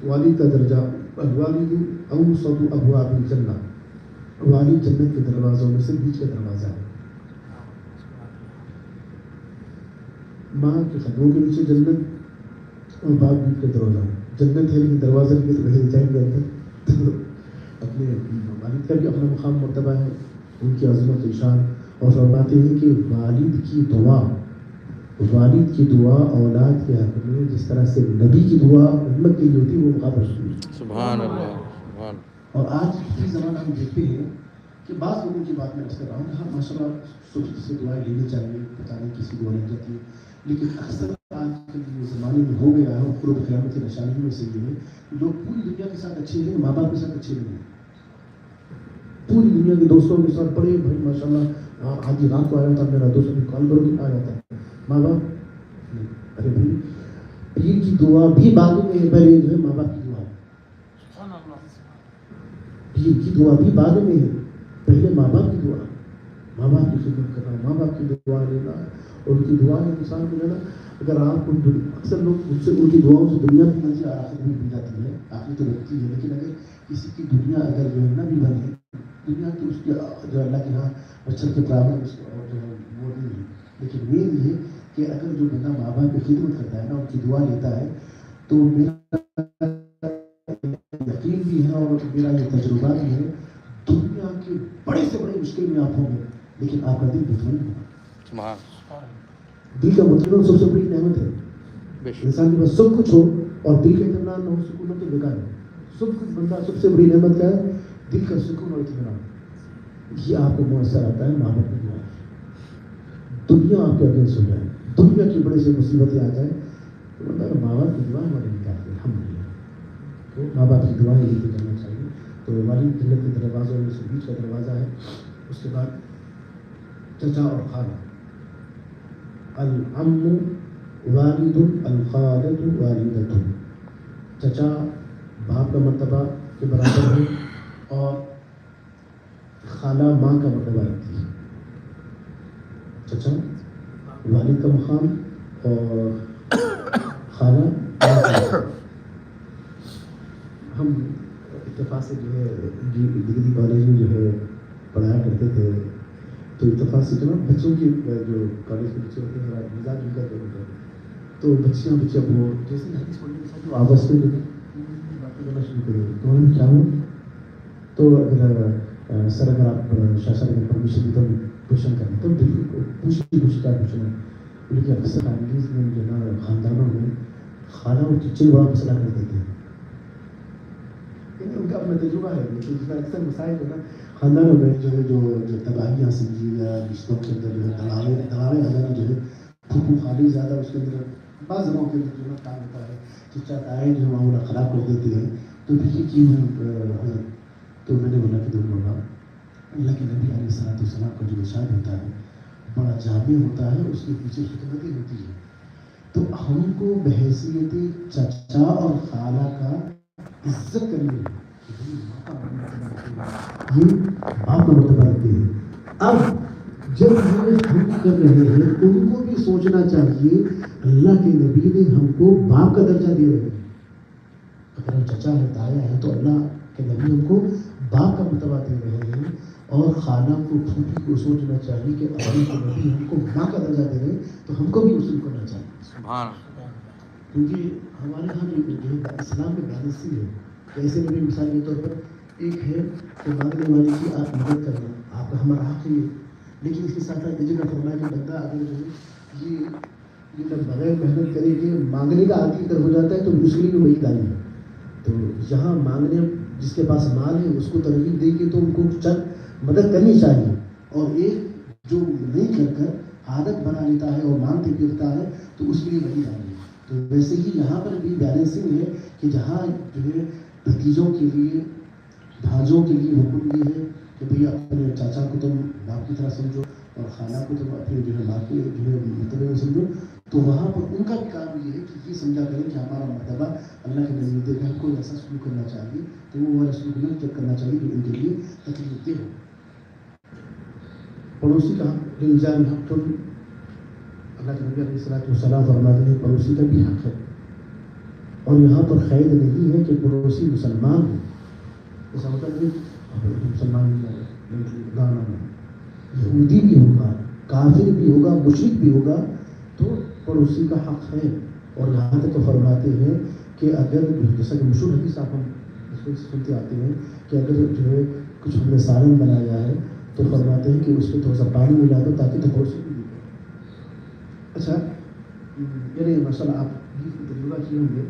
والد کا درجہ الوالد اوسط ابواب الجنہ. والد جنت کے دروازوں میں سے بیچ کا دروازہ ہے. ماں کے قدموں کے نیچے جنت اور باپ بیچ کا دروازہ. جنت ہے لیکن دروازہ نہیں تو کہیں جائیں گے اندر. تو اپنے والد کا بھی اپنا مقام مرتبہ ہے, ان کی عظمت و شان. اور فرماتے ہیں کہ والد کی دعا اولاد کے حق میں جس طرح سے نبی کی دعا امت کے لیے ہوتی ہے وہ مقام رسول. سبحان اللہ سبحان. اور آج کی زمانہ ہم دیکھتے ہیں کہ بعض لوگوں کی بات میں عرض کر رہا ہوں کہ ہم ماشاء اللہ سوچ سے دعائیں لینی چاہیے, پتہ نہیں کسی دعا لگ جاتی ہے, لیکن اکثر آج کے زمانے میں ہو گیا ہے قرب قیامت کی نشانیوں میں سے یہ ہے لوگ پوری دنیا کے ساتھ اچھے ہیں, ماں باپ کے ساتھ اچھے نہیں ہیں. پوری دنیا کے دوستوں کے ساتھ بڑے بھائی ماشاء اللہ آج رات کو آیا تھا میرا دوست ابھی کال کرو آ جاتا ہے. ماں باپ ارے بھائی پیر کی دعا بھی بعد میں ہے, پہلے جو ہے ماں باپ کی دعا ہے. پیر کی دعا بھی بعد میں ہے, پہلے ماں باپ کی دعا. ماں باپ کی خدمت کرنا, ماں باپ کی دعا لینا اور ان کی دعائیں انسان کو لینا. اگر آپ کو اکثر لوگ ان سے ان کی دعاؤں سے دنیا کی منزل آخر بھی مل جاتی ہے, آخر تو لگتی ہے, لیکن اگر کسی کی دنیا اگر جو ہے نہ بھی بنے دنیا کی اس کے جو اللہ کے یہاں بچر کے پرابلم جو ہے وہ نہیں ہے. لیکن مین یہ کہ اگر جو بندہ ماں باپ کی خدمت کرتا ہے نا ان کی دعا لیتا ہے تو میرا یقین بھی ہے اور میرا یہ تجربہ بھی ہے دنیا کے بڑے سے بڑے مشکل میں آپ ہوں گے لیکن آپ کا دل مطمئن ہوگا. دل کا مطمئن سب سے بڑی نعمت ہے. انسان کے پاس سب کچھ ہو اور دل کا اطمینان نہ ہو سکون ہو تو بیکار ہے. سب کچھ بندہ سب سے بڑی نعمت کیا ہے؟ دل کا سکون اور اطمینان. یہ آپ کو میسر آتا ہے ماں باپ کی دعا. دنیا آپ کے اگینسٹ ہو جائے, دنیا کی بڑی سی مصیبتیں آ جائیں تو بندہ ماں باپ کی دعا ہمارے لیے کافی ہے. الحمدللہ تو ماں باپ کی دعائیں لے کے جانا چاہیے. تو والد جنت کے دروازوں میں سے بیچ کا دروازہ ہے. اس کے بعد چچا اور خالہ. العم والد الخالۃ والدۃ. چچا باپ کا مرتبہ کے برابر ہے اور خالہ ماں کا مرتبہ رکھتی ہے. چچا والد کا مقام اور خالہ ماں کا مقام. ہم اتفاق سے جو ہے ڈگری کالج میں جو ہے پڑھایا کرتے تھے تو اتفاق سے جو نا بچوں کی جو کالج کے بچے ہوتے ہیں مزاج ان کا جو ہوتا ہے تو بچیاں بچے وہ جیسے حدیث پڑھنے کے ساتھ جو آپس میں جو ہے باتیں کرنا شروع کریں تو ہم کیا ہوں تو اگر سر اگر آپ شاہ سر اگر پرمیشن دی تو ہم کوشچن کریں تو پوچھ کیا پوچھنا ہے. لیکن اکثر فیملیز میں جو ہے نا خاندانوں میں خالہ اور چچے بڑا مسئلہ کر دیتے ہیں. ان کا اپنا تجربہ ہے لیکن اکثر مسائل جو ہے نا خاندانوں میں جو ہے جو تباہیاں سمجھی یا رشتوں کے اندر جو ہے دلاویں زیادہ جو ہے پھوپھو خالی زیادہ اس کے اندر بعض جگہوں کے اندر جو ہے کام ہوتا ہے چچا تائیں جو ہے معاملہ خراب کر دیتے ہیں. تو دیکھیے کہ تو میں نے بولا کہ دیکھو بابا اللہ کے نبی علیہ السلام کا جو ارشاد ہوتا ہے بڑا جامع ہوتا ہے, اس کے پیچھے حکمتیں ہوتی ہے. تو ہم کو بحیثیت چچا اور خالہ کا عزت کرنی ہے. یہ باپ کا مرتبہ رکھتے ہیں. اب جب ہم کر رہے ہیں ان کو بھی سوچنا چاہیے اللہ کے نبی نے ہم کو باپ کا درجہ دے رہے ہیں. اگر ہم چچا ہے تایا ہے تو اللہ کے نبی ہم کو باپ کا مرتبہ دے رہے ہیں اور خالہ کو پھوپھی کو سوچنا چاہیے کہ اللہ کے نبی ہم کو ماں کا درجہ دے رہے ہیں تو ہم کو بھی وصول کرنا چاہیے. کیونکہ ہمارے یہاں جو ہے اسلام میں بیلنسی ہے. ایسے نبی مثال کے طور پر ایک ہے کہ مانگنے والے کی آپ مدد کرنا، آپ کا ہمارا حق ہے، لیکن اس کے ساتھ ساتھ یہ جگہ فرمایا کہ بندہ اگر جو ہے یہ بغیر محنت کرے کہ مانگنے کا عادی اگر ہو جاتا ہے تو اس کے لیے بھی وہی دانی ہے. تو یہاں مانگنے جس کے پاس مال ہے اس کو ترغیب دے کے تو ان کو چند مدد کرنی چاہیے، اور ایک جو نہیں کر کر عادت بنا لیتا ہے اور مانگتے پھرتا ہے تو اس کے لیے وہی دانی ہے. تو ویسے ہی یہاں پر بھی بیلنسنگ ہے کہ جہاں جو ہے بھتیجوں کے لیے بھانجوں کے لیے حکم یہ ہے کہ بھئی اپنے چاچا کو تم باپ کی طرح سمجھو اور خالہ کو تم اپنے جو ہے ماں کے جو ہے مرتبے میں سمجھو، تو وہاں پر ان کا بھی کام یہ ہے کہ یہ سمجھا کریں کہ ہمارا مرتبہ اللہ کے نزدیک ہے، ہم کو ایسا سلوک کرنا چاہیے تو وہ والا سلوک نہیں چیک کرنا چاہیے کہ ان کے لیے تکلیف دہ ہو. پڑوسی کا حق انجام حق اللہ کے نبی علیہ الصلوۃ والسلام فرماتے ہیں پڑوسی کا بھی حق ہے، اور یہاں پر قید نہیں ہے کہ پڑوسی مسلمان ہو. ایسا مطلب نہیں مسلمان نہیں، یہودی بھی ہوگا، کافر بھی ہوگا، مشرک بھی ہوگا، تو پڑوسی کا حق ہے. اور یہاں تک تو فرماتے ہیں کہ اگر جیسا کہ مشہور حدیث آپ ہم اس کو سنتے آتے ہیں کہ اگر جو ہے کچھ ہم نے سالن بنایا ہے تو فرماتے ہیں کہ اس میں تھوڑا سا پانی ملا دو تاکہ تو پڑوسی بھی دے. اچھا یعنی ماشاء اللہ آپ بھی تجربہ کیے ہوں گے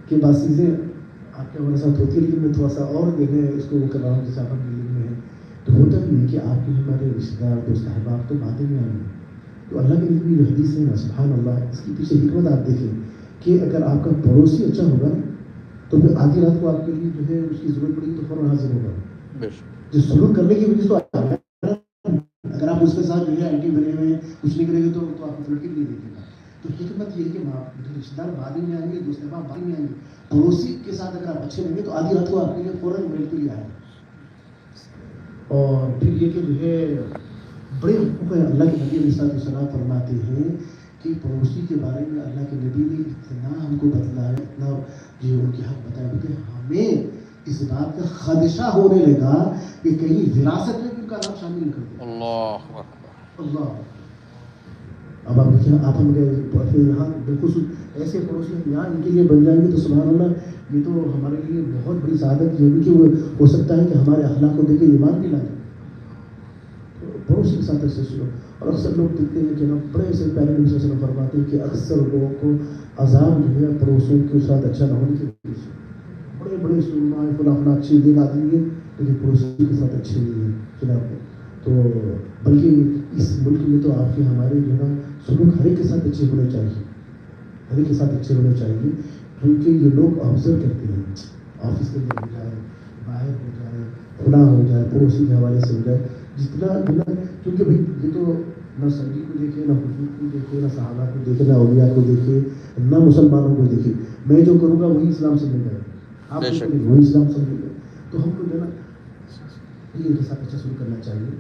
کہ بعض چیزیں آپ کے ہمارے ساتھ ہوتی ہے، لیکن میں تھوڑا سا اور دیکھیں اس کو وہ کر رہا ہوں جیسے آپ بلڈنگ میں ہیں تو ہوتا بھی ہے کہ آپ کے ہمارے رشتے دار دوست احباب تو باتیں میں آئیں گے. تو اللہ کے نبی جو حدیث ہے نا سبحان اللہ، اس کی پیچھے حکمت آپ دیکھیں کہ اگر آپ کا پڑوسی اچھا ہوگا تو پھر آدھی رات کو آپ کے لیے جو ہے اس کی ضرورت پڑی تو فوراً حاضر ہوگا. جو سلوک کرنے کی وجہ سے اگر آپ اس کے ساتھ جو ہے اینٹی بنے ہوئے کچھ نہیں کریں گے تو آپ کو فلٹ نہیں دیکھے گا. تو حکمت یہ ہے کہ رشتے دار بعد میں آئیں گے، دوست احباب بعد میں آئیں گے، پڑوسی کے ساتھ اگر آپ اچھے رہیں گے تو آدھی رات کو آپ کے لیے فوراً مل کے لیے آئے. اور پھر یہ کہ جو ہے بڑے حقوق ہیں. اللہ کے نبی علیہ السلام فرماتے ہیں کہ پڑوسی کے بارے میں اللہ کے نبی نے اتنا ہم کو بتلایا، اتنا جو ان کے حق بتایا کہ ہمیں اس بات کا خدشہ ہونے لگا کہ کہیں وراثت میں ان کا نام شامل کر دیں. اللہ اکبر. اللہ. اب آپ دیکھیں آپ ہم یہاں بالکل ایسے پڑوسی یہاں ان کے لیے بن جائیں گے تو سبحان اللہ یہ تو ہمارے لیے بہت بڑی سعادت یہ بھی کہ وہ ہو سکتا ہے کہ ہمارے اخلاق کو دیکھ کے ایمان بھی لائیں. پڑوسی کے ساتھ ایسے سلو. اور اکثر لوگ دیکھتے ہیں کہ بڑے سے پیارے نبی صلی اللہ علیہ وسلم فرماتے ہیں کہ اکثر لوگوں کو عذاب جو ہے پڑوسیوں کے ساتھ اچھا نہ ہونے کی وجہ سے. بڑے بڑے سلما فلاں فلاں اچھے دن آدمی ہے لیکن پڑوسی کے ساتھ اچھے نہیں ہیں خلاف. تو بلکہ اس ملک میں تو آپ کے ہمارے جو ہے نا سلوک ہر ایک کے ساتھ اچھے ہونے چاہیے، ہر ایک کے ساتھ اچھے ہونے چاہیے. کیونکہ یہ لوگ آبزرو کرتے ہیں آفس کے اندر ہو جائے، باہر ہو جائے، فلاں ہو جائے، پڑوسی کے حوالے سے ہو جائے، جتنا جو کیونکہ بھائی یہ تو نہ سنگی کو دیکھے، نہ حضور کو دیکھے، نہ صحابہ کو دیکھے، نہ اولیاء کو دیکھے، نہ مسلمانوں کو دیکھے. میں جو کروں گا وہی اسلام سمجھے گا، آپ جو کریں وہی اسلام سمجھے گا. تو ہم کو جو ہے نا یہ ان کے ساتھ اچھا سلوک کرنا چاہیے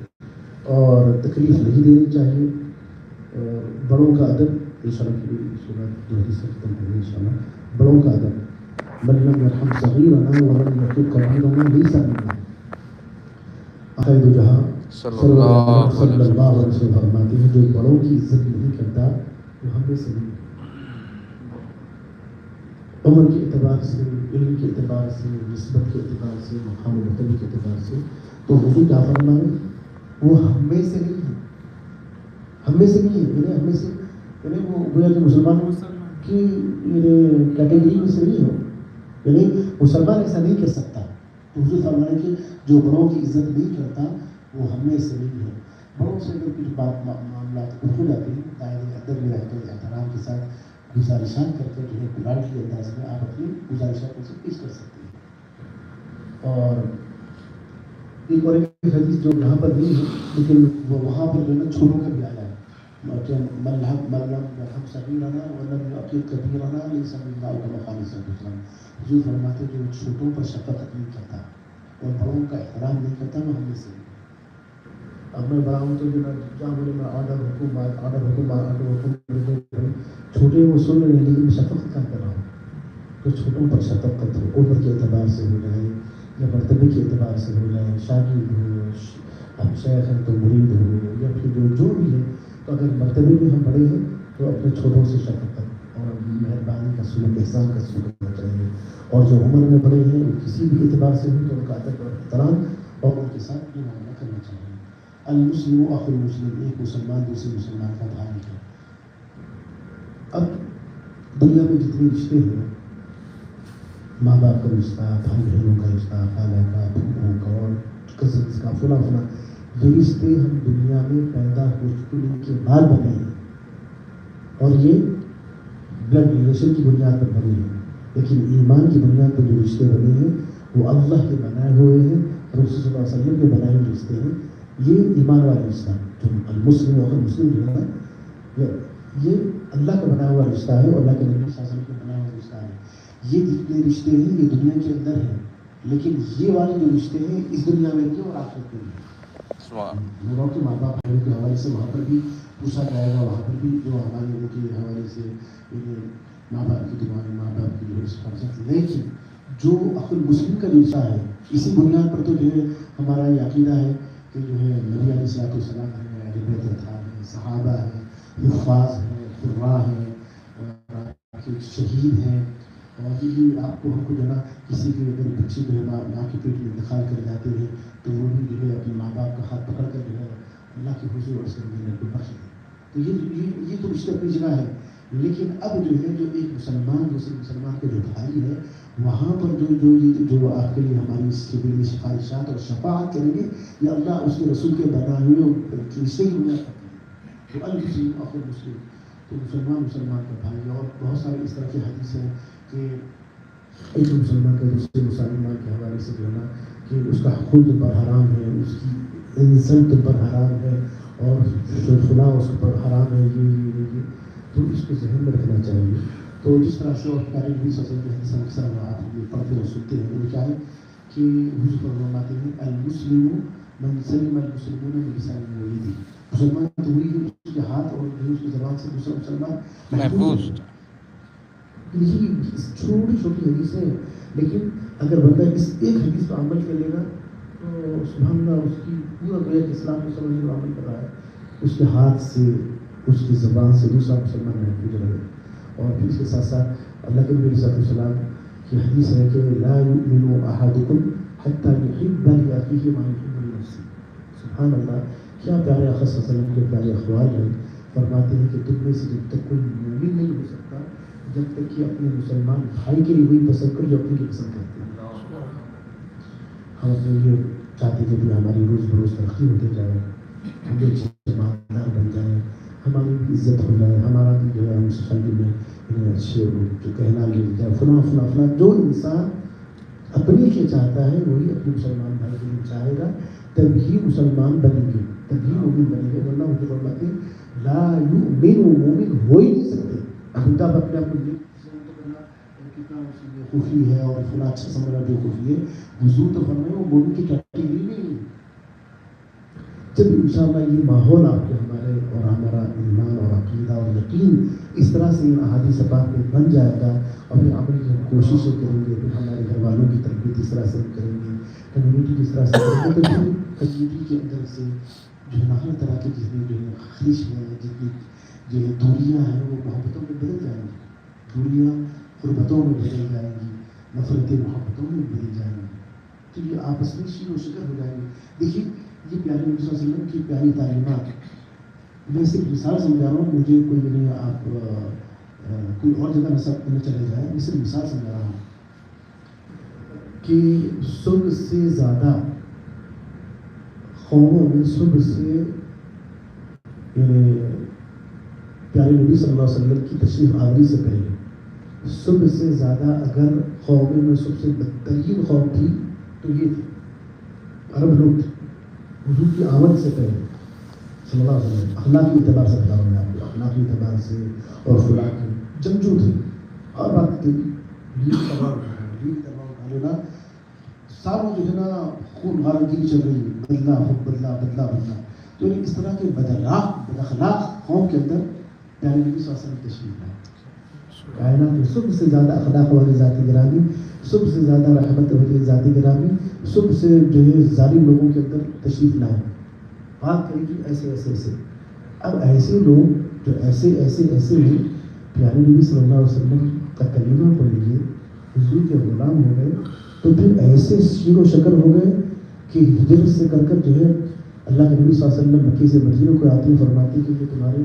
اور تکلیف نہیں دینی چاہیے. بڑوں کا ادب انشاءاللہ کی صورت جو حدیث سے ختم ہوگی انشاءاللہ. بڑوں کا ادب من لم يرحم صغيرنا ولم يرحم كبيرنا ليس منا. آخر دو جہاں صلی اللہ علیہ وسلم فرماتے ہیں جو بڑوں کی عزت نہیں کرتا وہ ہم میں سے نہیں. عمر کے اعتبار سے، علم کے اعتبار سے، نسبت کے اعتبار سے، مقام مرتبے کے اعتبار سے تو حضور کیا فرمائے وہ ہم میں سے نہیں ہے، ہم میں سے نہیں ہے. یعنی ہم میں سے یعنی وہ گویا کہ مسلمانوں کی کیٹیگری میں سے نہیں ہو، یعنی مسلمان ایسا نہیں کر سکتا. تو حضور فرمائے کہ جو بڑوں کی عزت نہیں کرتا وہ ہم میں سے نہیں ہے. بڑوں سے اگر کچھ بات معاملات ہو جاتے ہیں دائرے ادب میں رہ کر احترام کے ساتھ گزارشات کر کے جو ہے پلائٹلی انداز میں آپ اپنی گزارشات ان سے پیش کر سکتے ہیں. اور ایک اور ایک حدیث جو یہاں پر نہیں ہے لیکن وہ وہاں پر جو ہے نا چھوٹوں کا بھی آیا ہے کہ ہم صغیرنا ولم یعقل کبیرنا لیس منا کما قال صلی اللہ علیہ وسلم. حضور فرماتے جو چھوٹوں پر شفقت نہیں کرتا اور بڑوں کا احترام نہیں کرتا وہ ہم میں سے. اب میں بڑا ہوں تو جو جہاں بولے میں آرڈر حکم چھوٹے وہ سن رہے ہیں لیکن میں شفقت کام کر رہا ہوں. تو چھوٹوں پر شفقت ہو، عمر کے اعتبار سے ہو جائے یا مرتبے کے اعتبار سے ہو جائے، شاگرد ہو، ہم شیخ ہیں تو مرید ہو یا پھر جو بھی ہے. تو اگر مرتبے میں ہم بڑے ہیں تو اپنے چھوٹوں سے شفقت اور مہربانی کا سلوک، احسان کا سلوک کرنا چاہیے. اور جو عمر میں بڑے ہیں کسی بھی اعتبار سے ہوں تو ان کا ادب اور احترام اور ان کے ساتھ معاملہ کرنا چاہیے. المسلم اخو المسلم، ایک مسلمان دوسرے مسلمان کا بھائی ہے. اب دنیا میں جتنے رشتے ہیں، ماں باپ کا رشتہ، بھائی بہنوں کا رشتہ، خالہ کا، پھوپھوں کا اور کزنس کا، فلاں فلاں، یہ رشتے ہم دنیا میں پیدا ہونے کے بعد بنے ہیں اور یہ بلڈ ریلیشن کی بنیاد پر بنے ہیں. لیکن ایمان کی بنیاد پر جو رشتے بنے ہیں وہ اللہ کے بنائے ہوئے ہیں، رسول صلی اللہ علیہ وسلم کے بنائے ہوئے رشتے ہیں. یہ ایمان والا رشتہ جو المسلم اور مسلم جو ہے نا، یہ اللہ کا بنایا ہوا رشتہ ہے اور اللہ کے نبی صلی اللہ علیہ وسلم کا بنایا ہوا رشتہ ہے. یہ جتنے رشتے ہیں یہ دنیا کے اندر ہیں، لیکن یہ والے جو رشتے ہیں اس دنیا میں بھی اور آخرت میں بھی. لوگوں کے ماں باپ کے حوالے سے وہاں پر بھی پوچھا جائے گا، وہاں پر بھی جو ہمارے ان کے حوالے سے ماں باپ کی دعائیں، ماں باپ کی جو رسپانسبلٹی. لیکن جو عقل مسلم کا جو رشتہ ہے اسی بنیاد پر تو جو ہے ہمارا یہ عقیدہ ہے کہ جو ہے نبی علیہ الصلوۃ والسلام ہے، اہل بیت اطہار ہیں، صحابہ ہیں، حفاظ ہیں، قراء ہیں، شہید ہیں. اور یہ آپ کو ہم کو جو ہے نا کسی کے اگر بچے جو ہے ماں کے پیٹ میں انتقال کر جاتے ہیں تو وہ بھی جو ہے اپنے ماں باپ کا ہاتھ پکڑ کر جو ہے اللہ کے حضور اور اس کے نبی کو بخش دیں. تو یہ تو رشتے اپنی جگہ ہے. لیکن اب جو ہے جو ایک مسلمان دوسرے مسلمان کا جو بھائی ہے وہاں پر جو آپ کے لیے ہماری اس کے لیے سفارشات اور شفاعت کریں گے یہ اللہ اس کے رسول کے بنائے ہوئے رشتے کی بنیاد کرتے ہیں. تو المسلم اخو المسلم، تو مسلمان کا بھائی. اور بہت سارے اس طرح کی حدیث ہیں کہ ایک مسلمان کا دوسرے مسلمان کے حوالے سے جو ہے نا کہ اس کا خود پر حرام ہے، اس کی عزت پر حرام ہے اور فلاں اس پر حرام ہے، یہ تو اس کو ذہن میں رکھنا چاہیے. تو جس طرح سے اور پیارے نبی صلی اللہ علیہ وسلم اکثر آپ یہ پڑھتے اور سنتے ہیں وہ کیا ہے کہ حضور فرماتے ہیں المسلم من سلم المسلمون من لسانه ويده. مسلمان تو وہی ہے اس کے ہاتھ اور اس کی زبان سے دوسرا مسلمان محفوظ. یہی چھوٹی چھوٹی حدیث ہے، لیکن اگر بندہ اس ایک حدیث پر عمل کر لے گا تو سبحان اللہ اس کی پورا گویا کہ اسلام کو سمجھنے پر عمل کر رہا ہے. اس کے ہاتھ سے اس کی زبان سے دوسرا مسلمان محفوظ رہے. اور پھر اس کے ساتھ ساتھ اللہ کے نبی صلی اللہ علیہ وسلم کی حدیث ہے کہ لا یؤمن احدکم حتی یحب لأخیہ ما یحب لنفسہ. سبحان اللہ، کیا پیارے آقا صلی اللہ علیہ وسلم کے پیارے اقوال ہیں. فرماتے ہیں کہ تم میں سے جب تک کوئی مومن نہیں ہو سکتا جب تک کہ اپنے مسلمان بھائی کے لیے وہی پسند کر جو اپنے کی پسند کرتے ہیں. ہم اپنے یہ چاہتے کہ بھی ہماری روز بروز ترقی ہوتے جائے، ہم بھی جماعتدار بن جائیں، ہماری بھی عزت ہو جائے، ہمارا بھی جو ہے ہم سوسائٹی میں اچھے جو کہنا مل جائے. فلاں فلاں فلاں جو انسان اپنے کے چاہتا ہے وہی اپنے مسلمان بھائی کے لیے چاہے گا، تبھی مسلمان بنیں گے، تبھی مومن بنیں گے. ورنہ مجھے فرماتے ہیں لا یؤمن، مومن ہو ہی نہیں سکتے. اب اپنے آپ کو کتنا خوفی ہے اور فلاں اچھا سمجھنا جو خوفی ہے، حضور تو فرمائے وہ مومن کی کیٹیگری میں ہی. جب انشاءاللہ یہ ماحول آپ کے ہمارے اور ہمارا ایمان اور عقیدہ اور یقین اس طرح سے احادیث پاک میں بن جائے گا اور پھر عمل کی ہم کوششیں کریں گے، پھر ہمارے گھر والوں کی تربیت اس طرح سے ہم کریں گے، کمیونٹی کی اس طرح سے کریں گے، تو پھر کمیونٹی کے اندر سے جو ہے نا ہر طرح کی جتنی جو ہے خلش ہے، جتنی جو ہے دوریاں ہیں وہ محبتوں میں بدل جائیں گی، دوریاں قربتوں میں بدل جائیں گی، نفرتیں محبتوں میں بدل جائیں گی. تو یہ آپس میں شیر و شکر ہو جائیں گے. دیکھیے یہ پیارے نبی صلی اللہ علیہ وسلم کی پیاری تعلیمات، میں صرف مثال سمجھا رہا ہوں، مجھے کوئی نہیں آپ کوئی اور جگہ نہ چلے جائیں، میں صرف مثال سمجھا رہا ہوں کہ سب سے زیادہ قوموں میں سب سے پیارے نبی صلی اللہ علیہ وسلم کی تشریف آوری سے پہلے سب سے زیادہ اگر قوموں میں سب سے بدترین قوم تھی تو یہ تھی عرب لوگ تھے. حضور کی آمد سے پہلے صلی اللہ علیہ وسلم اخلاقی اعتبار سے بتا رہا ہوں میں آپ کو، اخلاقی اعتبار سے اور خلا کے جنگجو تھے اور بات تھی لیگ تباہ لینا ساروں جو ہے نا خون غارگی چل رہی ہے، بدلا بدلا بدلا بدلا. تو اس طرح کے بد اخلاق قوم کے اندر پیارے نبی صلی اللہ علیہ وسلم تشریف لائے. کائنات میں سب سے زیادہ اخلاق والی ذاتی گرامی، سب سے زیادہ رحمت والی ذاتی گرامی، سب سے جو ہے ظالم لوگوں کے اندر تشریف لائے. بات کریں گی ایسے ایسے ایسے. اب ایسے لوگ جو ایسے ایسے ایسے ہیں پیارے نبی صلی اللہ علیہ وسلم کا کلمہ پڑھ لیجیے، حضور کے غلام ہو گئے، تو پھر ایسے شیر و شکر ہو گئے کہ ہجرت سے کر جو ہے اللہ کے نبی صلی اللہ علیہ وسلم مکی سے مدینہ کو آتے فرماتے کہ یہ تمہارے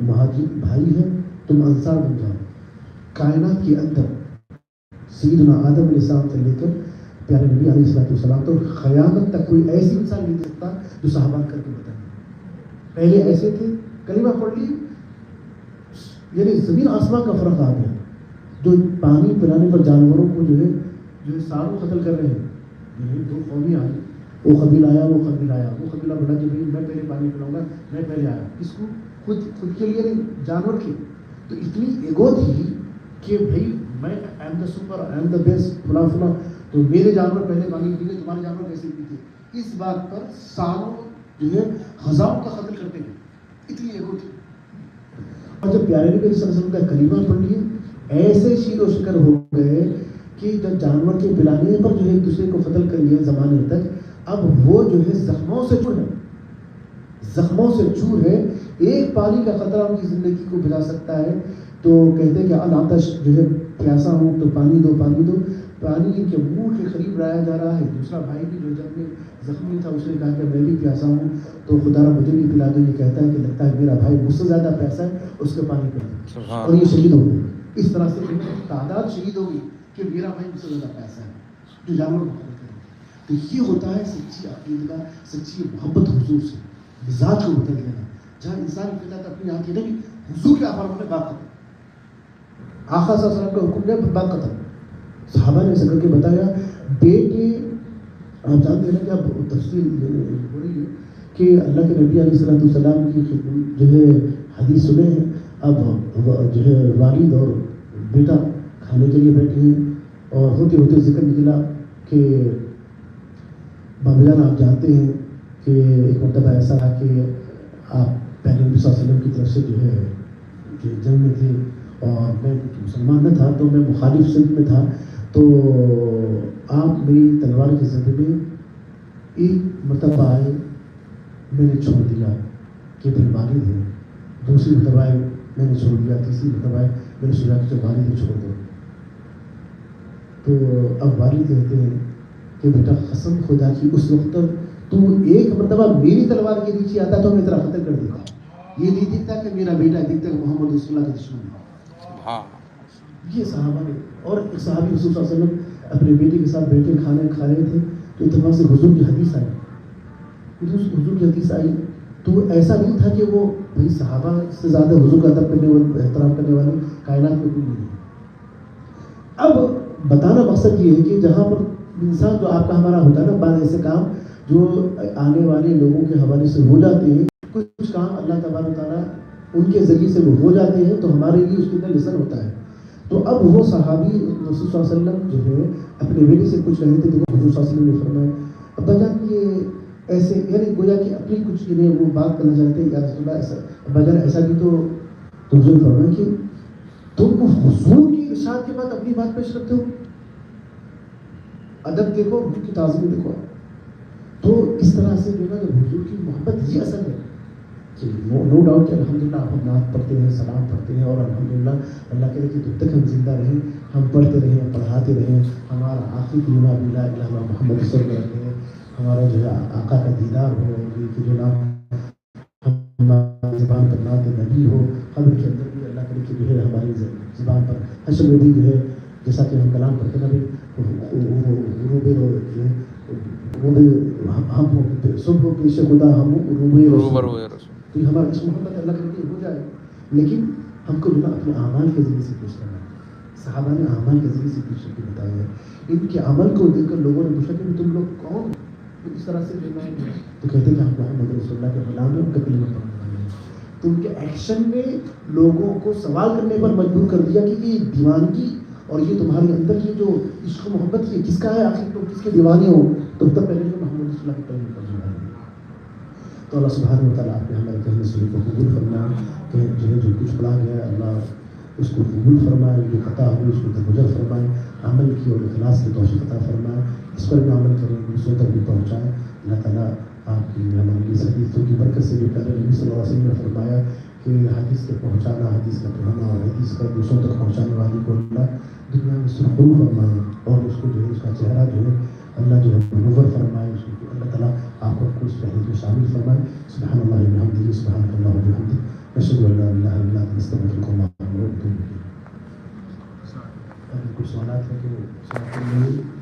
مہاجر بھائی ہیں، تم انصار بن جاؤ۔ کائنات کے اندر سیدنا آدم علیہ السلام سے لے کر پیارے نبی علیہ السلام تو قیامت تک کوئی ایسی انسان نہیں سکتا جو صحابہ کر کے بتائے۔ پہلے ایسے تھے، کلمہ پڑھ لی، یعنی زمین آسمان کا فرق آ گیا۔ جو پانی پلانے پر جانوروں کو جو ہے ساروں قتل کر رہے ہیں، یعنی دو قومی آئی، وہ قبیلہ آیا، وہ قبیلہ آیا، وہ قبیلہ بڑھا کہ بھائی میں پہلے پانی پلاؤں گا، میں پہلے آیا، اس کو خود کے لیے نہیں، جانور کے۔ تو اتنی ایگو تھی کہ بھائی میں I'm the super, I'm the best, فلاں فلاں، تو میرے جانور پہلے پانی پیتے، تمہارے جانور کیسے پیتے؟ اس بات پر ساروں جو ہے ہزاروں کا قتل کرتے ہیں، اتنی ایگو تھی۔ اور جب پیارے نبی صلی اللہ علیہ وسلم کا کلمہ پڑھ لیے، ایسے شیر و شکر ہو گئے کہ جب جانور کے پلانے پر جو ہے ایک دوسرے کو قتل کر لیا زمانے تک، اب وہ جو ہے زخموں سے چور ہے، زخموں سے چور ہے۔ ایک پانی کا خطرہ ان کی زندگی کو بچا سکتا ہے۔ تو کہتے ہیں کہ العطش جو ہے پیاسا ہوں تو پانی دو، پانی دو، پانی کے منہ کے قریب لایا جا رہا ہے۔ دوسرا بھائی بھی جو جب میں زخمی تھا اس نے کہا کہ میں بھی پیاسا ہوں، تو خدا را مجھے بھی پلا دو۔ یہ کہتا ہے کہ لگتا ہے میرا بھائی مجھ سے زیادہ پیاسا ہے، اس کے پانی پلا دو، اور یہ شہید ہو گئے۔ اس طرح سے تعداد شہید ہوگی کہ میرا بھائی مجھ سے زیادہ پیاسا ہے، جو جانور کو قتل کرے۔ تو یہ ہوتا ہے سچی عقیدہ، سچی محبت حضور سے، مزاج کو بدل دینا۔ جہاں انسان کہتا ہے اپنی آنکھیں نہیں، حضور کے آفرمان میں بات کرتا، آقا صلی اللہ علیہ وسلم کا حکم نے بات ختم۔ صحابہ نے ایسا کر کے بتایا، بیٹے آپ جانتے ہیں کہ اب تفصیل ہو رہی ہے کہ اللہ کے نبی علیہ السلام کی جو ہے حدیث سنے ہیں، اب جو ہے والد اور بیٹا کھانے کے لیے بیٹھے ہیں، اور ہوتے ہوتے ذکر نکلا کہ بابا جان آپ جانتے ہیں کہ ایک مرتبہ ایسا تھا کہ آپ پہلے نبی صلی اللہ علیہ وسلم کی طرف سے جو ہے کہ جنگ میں تھے، اور میں مسلمان نہ تھا، تو میں مخالف سمت میں تھا، تو آپ میری تلوار کے ذریعے میں ایک مرتبہ آئے، میں نے چھوڑ دیا کہ میرے والد ہیں، دوسری مرتبہ آئے میں نے چھوڑ دیا، تیسری مرتبہ آئے میں نے سوچا کہ جب والد چھوڑ دو۔ تو اب والد کہتے ہیں کہ بیٹا قسم خدا کی اس وقت تو ایک مرتبہ میری تلوار کے نیچے آتا تو میں تیرا قتل کر دیتا۔ یہ نہیں دکھتا کہ میرا بیٹا، دکھتا کہ محمد رسول اللہ کا دشمن ہے۔ یہ صحابہ نے، اور ایک صحابی رسول صلی اللہ علیہ وسلم اپنے بیٹے کے ساتھ بیٹھے کھانے کھا رہے تھے، تو اتفاق سے حضور کی حدیث آئی، حضور کی حدیث آئی تو ایسا نہیں تھا کہ وہ بھائی صحابہ سے زیادہ حضور کا ادب کرنے والے، احترام کرنے والے کائنات میں کوئی نہیں۔ اب بتانا مقصد یہ ہے کہ جہاں پر انسان جو آپ کا ہمارا ہوتا ہے نا، بعض ایسے کام جو آنے والے لوگوں کے حوالے سے ہو جاتے ہیں، کچھ کام اللہ تبارک تعالیٰ ان کے ذریعے سے وہ ہو جاتے ہیں، تو ہمارے لیے اس کے اندر لیسن ہوتا ہے۔ تو اب وہ صحابی رسول صلی اللہ علیہ وسلم جو ہے اپنے بیٹے سے پوچھ رہے تھے، تو حضور صلی اللہ علیہ وسلم نے فرمایا ابا جان یہ ایسے، یعنی گویا کہ اپنی کچھ انہیں وہ بات کرنا چاہتے ہیں، یا رسول اللہ ایسا، ابا جان ایسا بھی تو حضور نے فرمایا کہ تم حضور کی ارشاد کے بعد اپنی بات پیش رکھتے ہو۔ ادب دیکھو، ان کی تعظیم دیکھو۔ تو اس طرح سے جو ہے نا حضور کی محبت یہ اثر ہے کہ نو ڈاؤٹ کہ الحمدللہ ہم نعت پڑھتے ہیں، سلام پڑھتے ہیں، اور الحمدللہ اللہ کرے کہ جب تک ہم زندہ رہیں ہم پڑھتے رہیں، پڑھاتے رہیں، ہمارا آخری کلمہ بھی لا الہ الا محمد رسول اللہ رہے، ہمارا جو ہے آقا کا دیدار ہو، کہ جو نام ہماری زبان پر نعت نبی ہو، قبر کے اندر بھی اللہ کرے کہ جو ہے ہماری زبان پر حشر میں بھی جو ہے جیسا کہ ہم کلام پڑھتے ہیں ہم صبح پیش خدا ہم روبرو، تو ہمارا اس محبت اللہ کے لیے ہو جائے۔ لیکن ہم کو جو نا اپنے اعمال کے ذریعے سے پیش کرنا ہے۔ صحابہ نے اعمال کے ذریعے سے پیش کر کے بتایا ہے، ان کے عمل کو دیکھ کر لوگوں نے پوچھا کہ تم لوگ کون؟ تو اس طرح سے جو ہے تو کہتے ہیں کہ ہم محمد رسول اللہ کے غلام ہیں، ان کا کلمہ پڑھنے والے ہیں۔ تو ان کے ایکشن نے لوگوں کو سوال کرنے پر مجبور کر دیا کہ یہ دیوانگی اور یہ تمہارے اندر یہ جو عشق و محبت یہ کس کا ہے، آخر تم کس کے دیوانے ہو؟ تو تب پہلے جو محمد رسول اللہ کے کلمہ پڑھنے والے ہیں۔ تو اللہ سبحانہ و تعالیٰ آپ نے ہمارے کہنے سنے کو قبول فرمائے، کہ جو کچھ پڑھا گیا ہے اللہ اس کو قبول فرمائے، جو خطا ہوئی اس کو درگزر فرمائے، عمل کی اور اخلاص کی توفیق عطا فرمائے، اس پر بھی عمل کریں، دوسروں تک بھی پہنچائیں۔ اللہ تعالیٰ آپ کی ہماری اس حدیثوں کی برکت سے جو پیارے نبی صلی اللہ علیہ وسلم نے فرمایا کہ حدیث کے پہنچانا، حدیث کا پڑھانا اور حدیث کا دوسروں تک پہنچانے والی کو اللہ دنیا میں سرخرو فرمائے اور اس کو جو ہے اس کا چہرہ جو ہے اللہ جو ہے منور فرمائے، اس کو اللہ تعالیٰ آپ کو اس پہلے کو شامل فرمائے. سبحان اللہ وبحمدہ، سبحان اللہ وبحمدہ، نشهد ان لا اله الا انت نستغفرك ونتوب الیک. کچھ سوالات ہے کہ